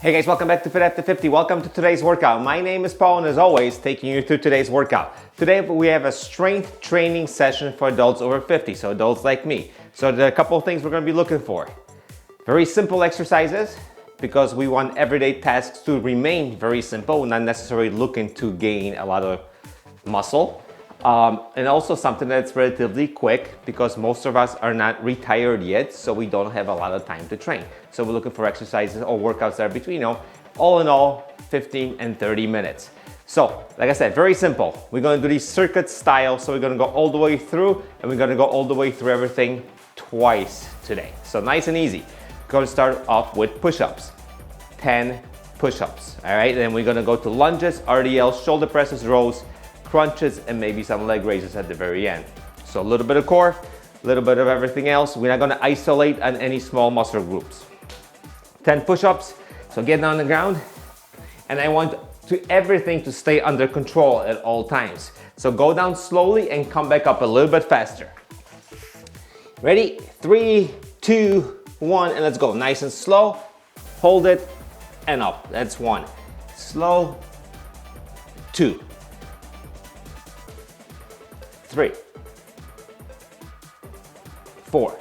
Hey guys, welcome back to Fit After 50. Welcome to today's workout. My name is Paul and as always, taking you through today's workout. Today we have a strength training session for adults over 50, so adults like me. So there are a couple of things we're going to be looking for. Very simple exercises because we want everyday tasks to remain very simple, not necessarily looking to gain a lot of muscle. And also something that's relatively quick because most of us are not retired yet, so we don't have a lot of time to train. So we're looking for exercises or workouts that are between, all in all, 15 and 30 minutes. So, like I said, very simple. We're gonna do these circuit style, so we're gonna go all the way through, and we're gonna go all the way through everything twice today. So nice and easy. Gonna start off with push-ups. 10 push-ups, all right? Then we're gonna go to lunges, RDLs, shoulder presses, rows, crunches, and maybe some leg raises at the very end. So a little bit of core, a little bit of everything else. We're not gonna isolate on any small muscle groups. 10 push-ups, so get on the ground. And I want everything to stay under control at all times. So go down slowly and come back up a little bit faster. Ready? 3, 2, 1, and let's go. Nice and slow. Hold it and up. That's 1. Slow. 2. 3, 4,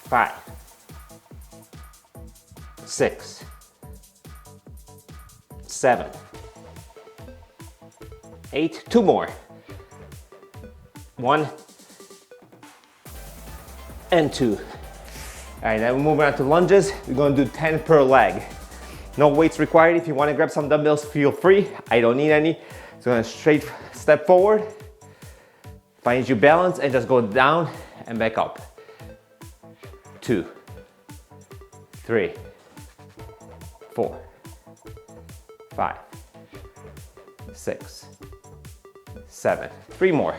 5, 6, 7, 8, 2 more. 1 and 2. All right, now we're moving on to lunges. We're gonna do 10 per leg. No weights required. If you wanna grab some dumbbells, feel free. I don't need any. So gonna straight step forward, find your balance and just go down and back up. 2, 3, 4, 5, 6, 7. 3 more.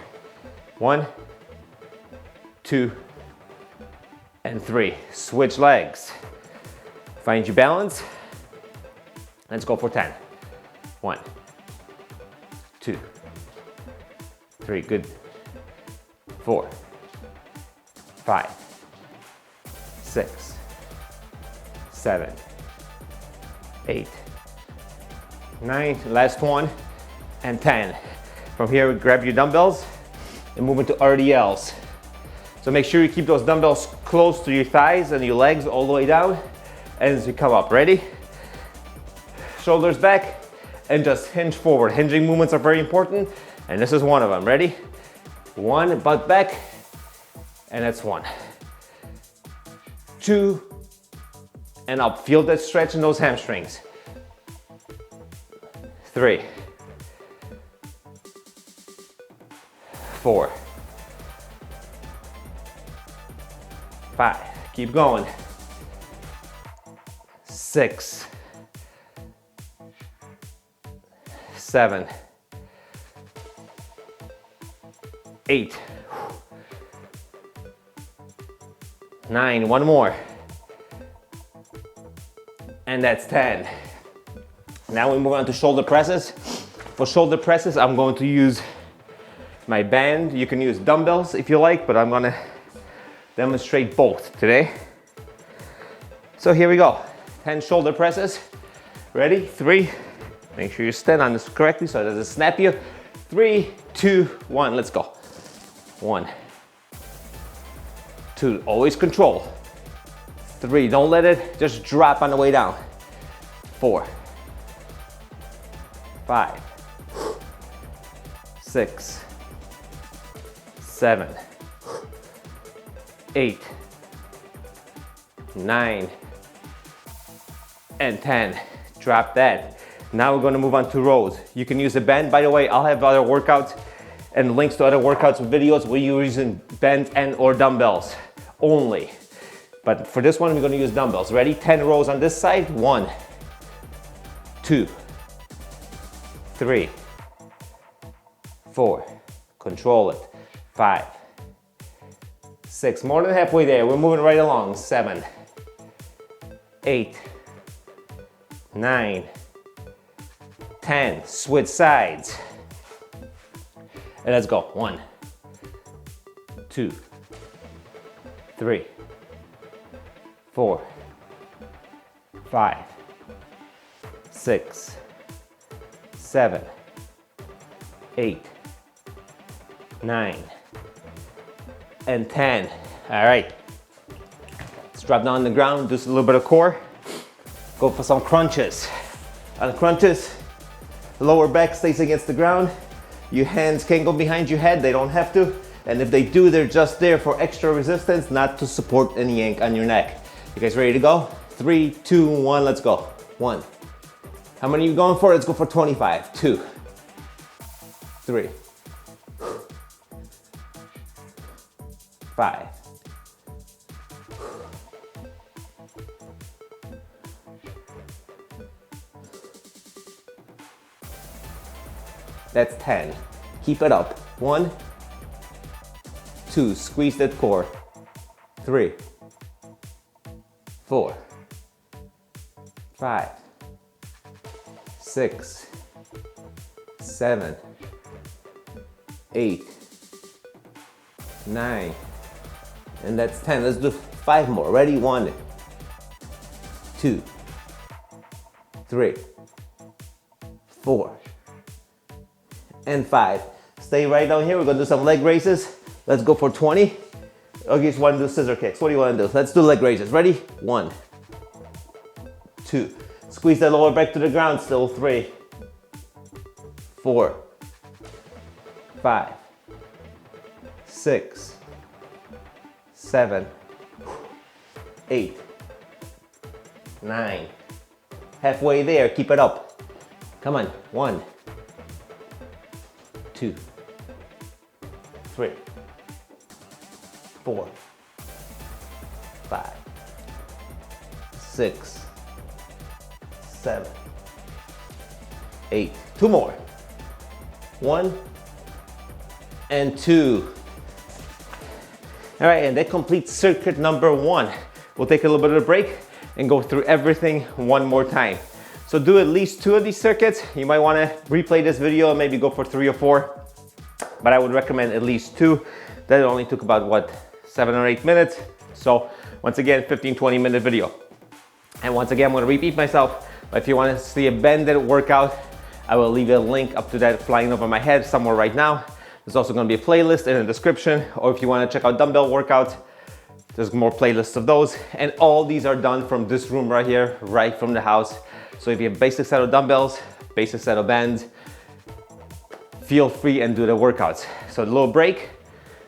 1, 2, and 3. Switch legs. Find your balance. Let's go for 10. 1, 2, 3, good. 4, 5, 6, 7, 8, 9, last one, and 10. From here, grab your dumbbells and move into RDLs. So make sure you keep those dumbbells close to your thighs and your legs all the way down as you come up. Ready? Shoulders back. And just hinge forward. Hinging movements are very important, and this is one of them. Ready? 1, butt back, and that's 1. 2, and up. Feel that stretch in those hamstrings. 3, 4, 5, keep going. 6, 7, 8, 9, 1 more, and that's 10. Now we move on to shoulder presses. For shoulder presses, I'm going to use my band. You can use dumbbells if you like, but I'm gonna demonstrate both today. So here we go, 10 shoulder presses. Ready? 3, make sure you stand on this correctly so it doesn't snap you. 3, 2, 1, let's go. 1, 2, always control. 3, don't let it just drop on the way down. 4, 5, 6, 7, 8, 9, and 10. Drop that. Now we're gonna move on to rows. You can use a band. By the way, I'll have other workouts and links to other workouts and videos where you're using band and or dumbbells only. But for this one, we're gonna use dumbbells. Ready? 10 rows on this side. 1, 2, 3, 4, control it. 5, 6, more than halfway there. We're moving right along. 7, 8, 9, 10, switch sides. And let's go. 1, 2, 3, 4, 5, 6, 7, 8, 9, and 10. All right. Let's drop down on the ground, do a little bit of core. Go for some crunches. On crunches, the lower back stays against the ground. Your hands can go behind your head, they don't have to. And if they do, they're just there for extra resistance, not to support any yank on your neck. You guys ready to go? 3, 2, 1, let's go. 1. How many are you going for? Let's go for 25. 2, 3, 5, 10. Keep it up. 1, 2, squeeze that core. 3, 4, 5, 6, 7, 8, 9, and that's 10. Let's do 5 more. Ready? 1, 2, 3, 4, and 5. Stay right down here. We're gonna do some leg raises. Let's go for 20. Okay, just want to do scissor kicks. What do you want to do? Let's do leg raises. Ready? 1, 2. Squeeze that lower back to the ground still. 3, 4, 5, 6, 7, 8, 9. Halfway there. Keep it up. Come on. 1, 2, 3, 4, 5, 6, 7, 8. 2 more. 1 and 2. All right, and that completes circuit number 1. We'll take a little bit of a break and go through everything one more time. So do at least 2 of these circuits. You might want to replay this video and maybe go for 3 or 4, but I would recommend at least 2. That only took about, what, 7 or 8 minutes. So once again, 15-20 minute video. And once again, I'm going to repeat myself, but if you want to see a banded workout, I will leave a link up to that flying over my head somewhere right now. There's also going to be a playlist in the description, or if you want to check out dumbbell workouts, there's more playlists of those. And all these are done from this room right here, right from the house. So if you have basic set of dumbbells, basic set of bands, feel free and do the workouts. So a little break.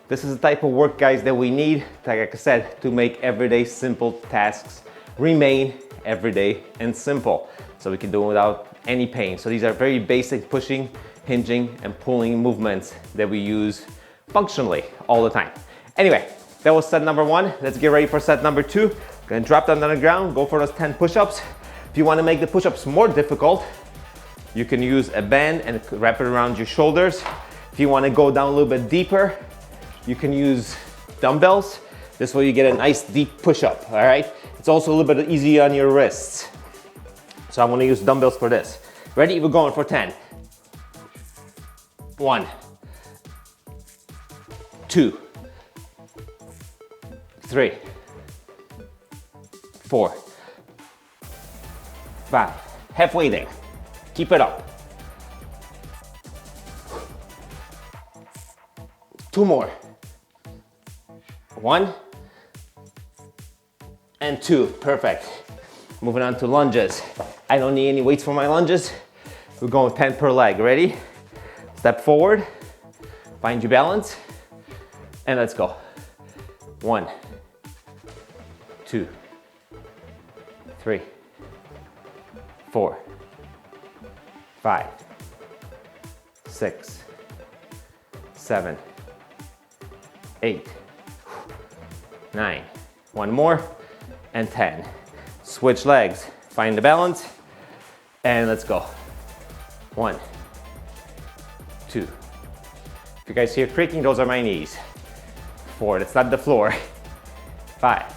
This is the type of work, guys, that we need, like I said, to make everyday simple tasks remain everyday and simple. So we can do it without any pain. So these are very basic pushing, hinging, and pulling movements that we use functionally all the time. Anyway, that was set number 1. Let's get ready for set number 2. Gonna drop down on the ground, go for those 10 push-ups. If you want to make the push-ups more difficult, you can use a band and wrap it around your shoulders. If you want to go down a little bit deeper, you can use dumbbells. This way you get a nice deep push-up, all right? It's also a little bit easier on your wrists. So I'm going to use dumbbells for this. Ready? We're going for 10. 1, 2, 3, 4, 5. Halfway there. Keep it up. 2 more. 1 and 2. Perfect. Moving on to lunges. I don't need any weights for my lunges. We're going 10 per leg. Ready? Step forward. Find your balance. And let's go. 1, 2, 3, 4, 5, 6, 7, 8, 9. 1 more, and 10. Switch legs. Find the balance, and let's go. 1, 2. If you guys hear creaking, those are my knees. 4. That's not the floor. 5,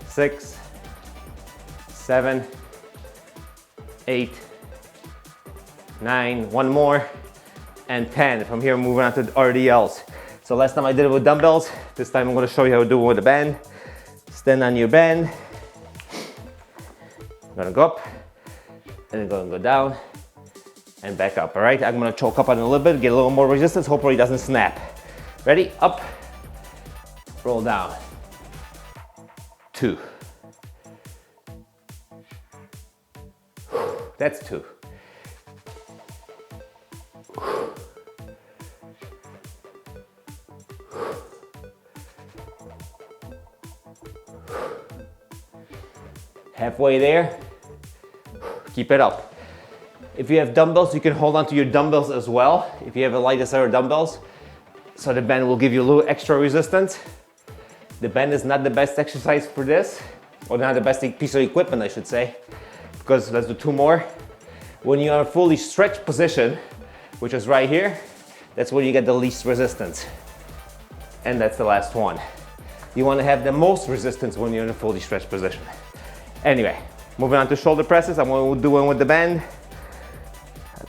6, 7, 8, 9. 1 more, and 10. From here, moving on to RDLs. So last time I did it with dumbbells. This time I'm going to show you how to do it with a band. Stand on your band I'm gonna go up, and then go down, and back up, all right? I'm gonna choke up on it a little bit, get a little more resistance, hopefully it doesn't snap. Ready? Up, roll down. 2. That's 2. Halfway there, keep it up. If you have dumbbells, you can hold on to your dumbbells as well. If you have a lighter set of dumbbells, so the band will give you a little extra resistance. The band is not the best exercise for this, or not the best piece of equipment, I should say, because let's do 2 more. When you are in a fully stretched position, which is right here, that's where you get the least resistance. And that's the last one. You want to have the most resistance when you're in a fully stretched position. Anyway, moving on to shoulder presses. I'm going to do one with the band,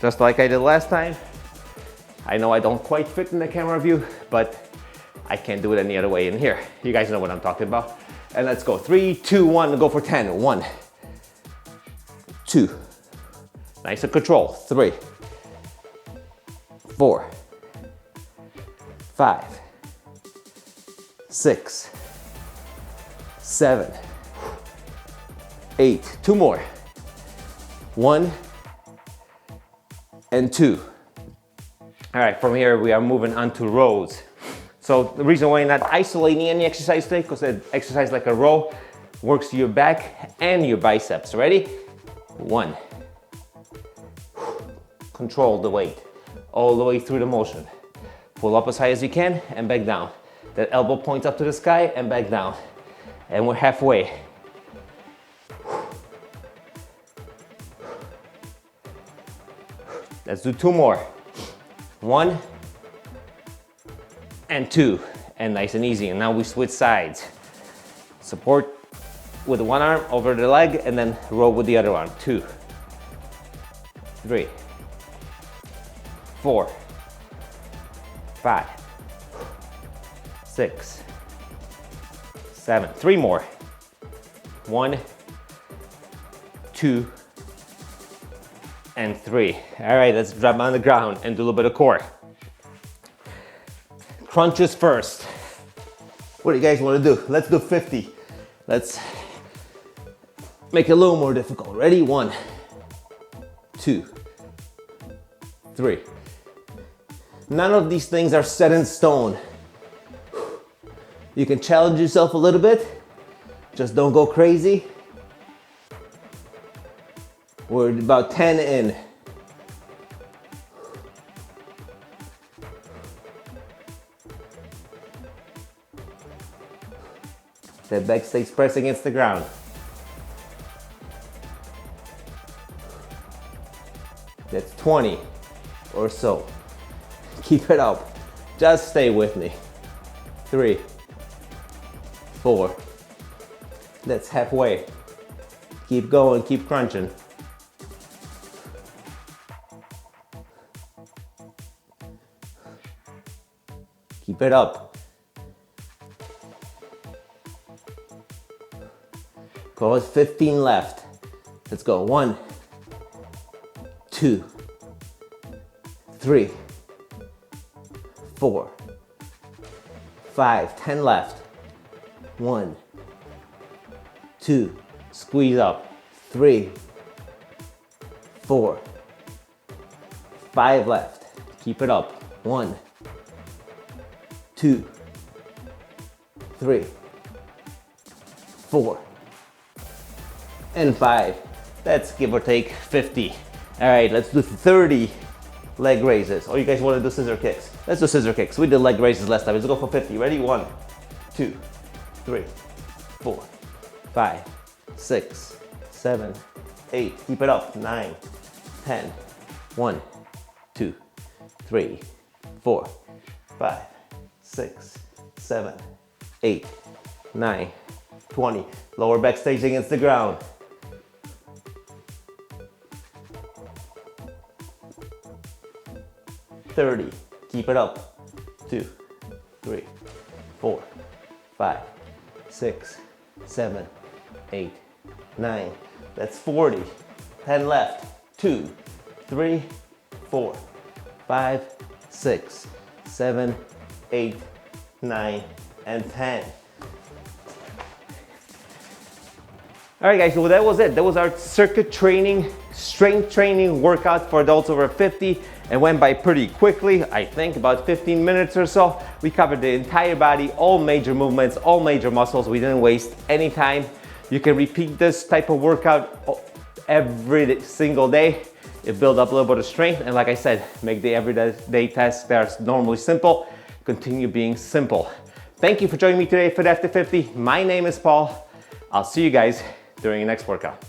just like I did last time. I know I don't quite fit in the camera view, but I can't do it any other way in here. You guys know what I'm talking about. And let's go. 3, 2, 1, go for 10. 1, 2. Nice and control. 3, 4, 5, 6, 7, 8. 2 more. 1 and 2. All right, from here we are moving on to rows. So the reason why you're not isolating any exercise today, because an exercise like a row works your back and your biceps. Ready? 1. Control the weight all the way through the motion. Pull up as high as you can and back down. That elbow points up to the sky and back down. And we're halfway. Let's do 2 more. 1 and 2. And nice and easy. And now we switch sides. Support with one arm over the leg and then row with the other arm. 2, 3, 4, 5, 6, 7. 3 more. 1, 2, and 3. All right, let's drop on the ground and do a little bit of core. Crunches first. What do you guys want to do? Let's do 50. Let's make it a little more difficult. Ready? 1, 2, 3. None of these things are set in stone. You can challenge yourself a little bit. Just don't go crazy. We're about 10 in. That back stays pressed against the ground. That's 20 or so. Keep it up. Just stay with me. 3, 4. That's halfway. Keep going, keep crunching. Keep it up. Go with 15 left. Let's go. 1, 2, 3, 4, 5, 10 left. 1, 2, squeeze up. 3, 4, 5 left. Keep it up. 1, 2, 3, 4, and 5. That's give or take 50. All right, let's do 30 leg raises. Or you guys want to do scissor kicks? Let's do scissor kicks. We did leg raises last time. Let's go for 50. Ready? 1, 2, 3, 4, 5, 6, 7, 8. Keep it up. 9, 10. 1, 2, 3, 4, 5, 6, 7, 8, 9, 20. Lower back stays against the ground. 30. Keep it up. 2, 3, 4, 5, 6, 7, 8, 9, That's 40. 10 left. 2, 3, 4, 5, 6, 7, 8, 9, and 10. All right, guys, so that was it. That was our circuit training, strength training workout for adults over 50. It went by pretty quickly, I think about 15 minutes or so. We covered the entire body, all major movements, all major muscles. We didn't waste any time. You can repeat this type of workout every single day. It builds up a little bit of strength, and like I said, make the everyday tasks that are normally simple continue being simple. Thank you for joining me today for the After 50. My name is Paul. I'll see you guys during your next workout.